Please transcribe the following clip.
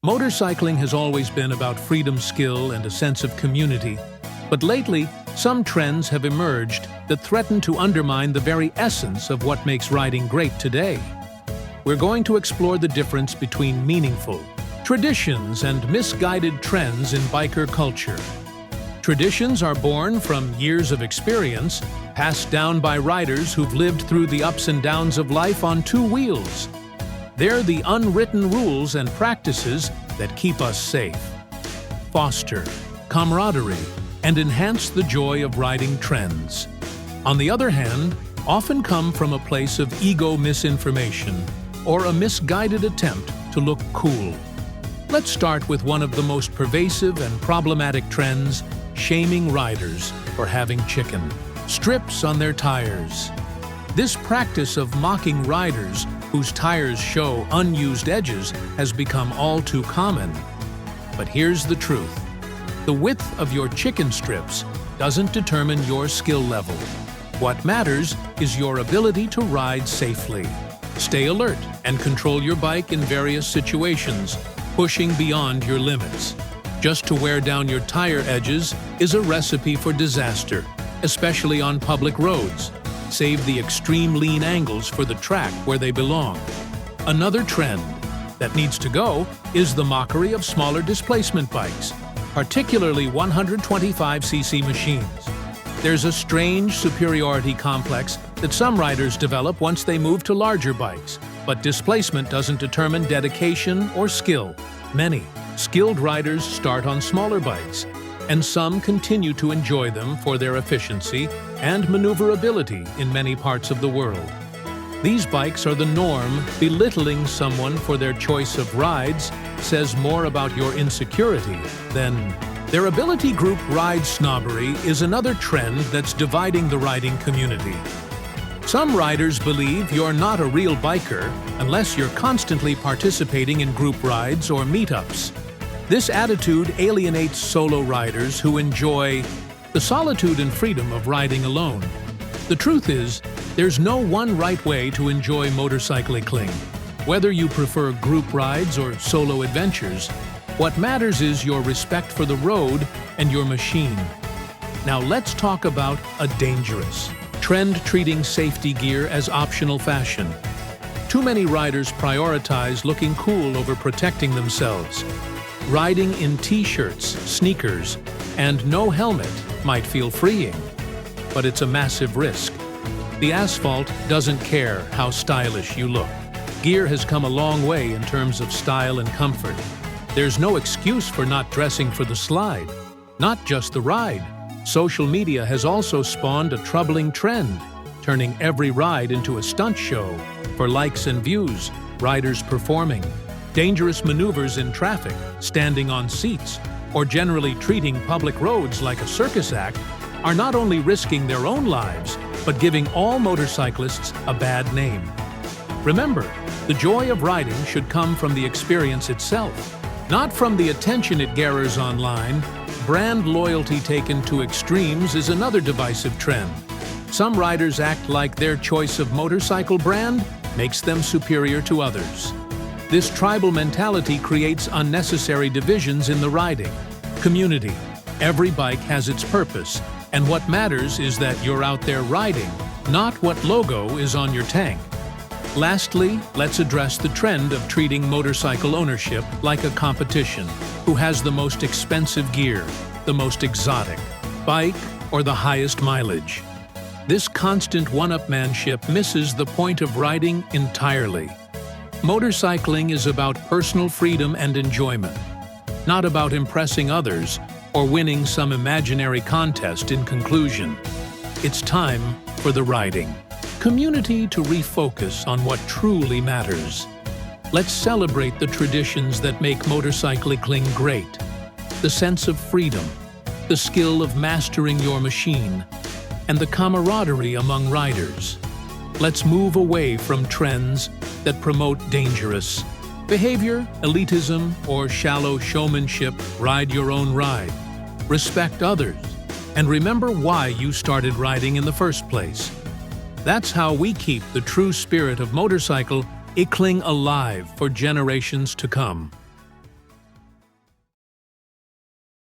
Motorcycling has always been about freedom, skill, and a sense of community. But lately, some trends have emerged that threaten to undermine the very essence of what makes riding great today. We're going to explore the difference between meaningful traditions and misguided trends in biker culture. Traditions are born from years of experience, passed down by riders who've lived through the ups and downs of life on two wheels. They're the unwritten rules and practices that keep us safe, foster camaraderie, and enhance the joy of riding trends. On the other hand, often come from a place of ego misinformation or a misguided attempt to look cool. Let's start with one of the most pervasive and problematic trends: shaming riders for having chicken strips on their tires. This practice of mocking riders whose tires show unused edges has become all too common. But here's the truth. The width of your chicken strips doesn't determine your skill level. What matters is your ability to ride safely. Stay alert and control your bike in various situations, pushing beyond your limits. Just to wear down your tire edges is a recipe for disaster, especially on public roads. Save the extreme lean angles for the track where they belong. Another trend that needs to go is the mockery of smaller displacement bikes, particularly 125cc machines. There's a strange superiority complex that some riders develop once they move to larger bikes, but displacement doesn't determine dedication or skill. Many skilled riders start on smaller bikes, and some continue to enjoy them for their efficiency and maneuverability in many parts of the world. These bikes are the norm. Belittling someone for their choice of rides says more about your insecurity than their ability. Group ride snobbery is another trend that's dividing the riding community. Some riders believe you're not a real biker unless you're constantly participating in group rides or meetups. This attitude alienates solo riders who enjoy the solitude and freedom of riding alone. The truth is, there's no one right way to enjoy motorcycling. Whether you prefer group rides or solo adventures, what matters is your respect for the road and your machine. Now let's talk about a dangerous trend: treating safety gear as optional fashion. Too many riders prioritize looking cool over protecting themselves. Riding in t-shirts, sneakers, and no helmet might feel freeing, but it's a massive risk. The asphalt doesn't care how stylish you look. Gear has come a long way in terms of style and comfort. There's no excuse for not dressing for the slide, not just the ride. Social media has also spawned a troubling trend, turning every ride into a stunt show for likes and views. Riders performing dangerous maneuvers in traffic, standing on seats, or generally treating public roads like a circus act are not only risking their own lives, but giving all motorcyclists a bad name. Remember, the joy of riding should come from the experience itself, not from the attention it garners online. Brand loyalty taken to extremes is another divisive trend. Some riders act like their choice of motorcycle brand makes them superior to others. This tribal mentality creates unnecessary divisions in the riding community. Every bike has its purpose, and what matters is that you're out there riding, not what logo is on your tank. Lastly, let's address the trend of treating motorcycle ownership like a competition. Who has the most expensive gear, the most exotic bike, or the highest mileage? This constant one-upmanship misses the point of riding entirely. Motorcycling is about personal freedom and enjoyment, not about impressing others or winning some imaginary contest. In conclusion, it's time for the riding community to refocus on what truly matters. Let's celebrate the traditions that make motorcycling great: the sense of freedom, the skill of mastering your machine, and the camaraderie among riders. Let's move away from trends that promote dangerous behavior, elitism, or shallow showmanship. Ride your own ride, respect others, and remember why you started riding in the first place. That's how we keep the true spirit of motorcycling alive for generations to come.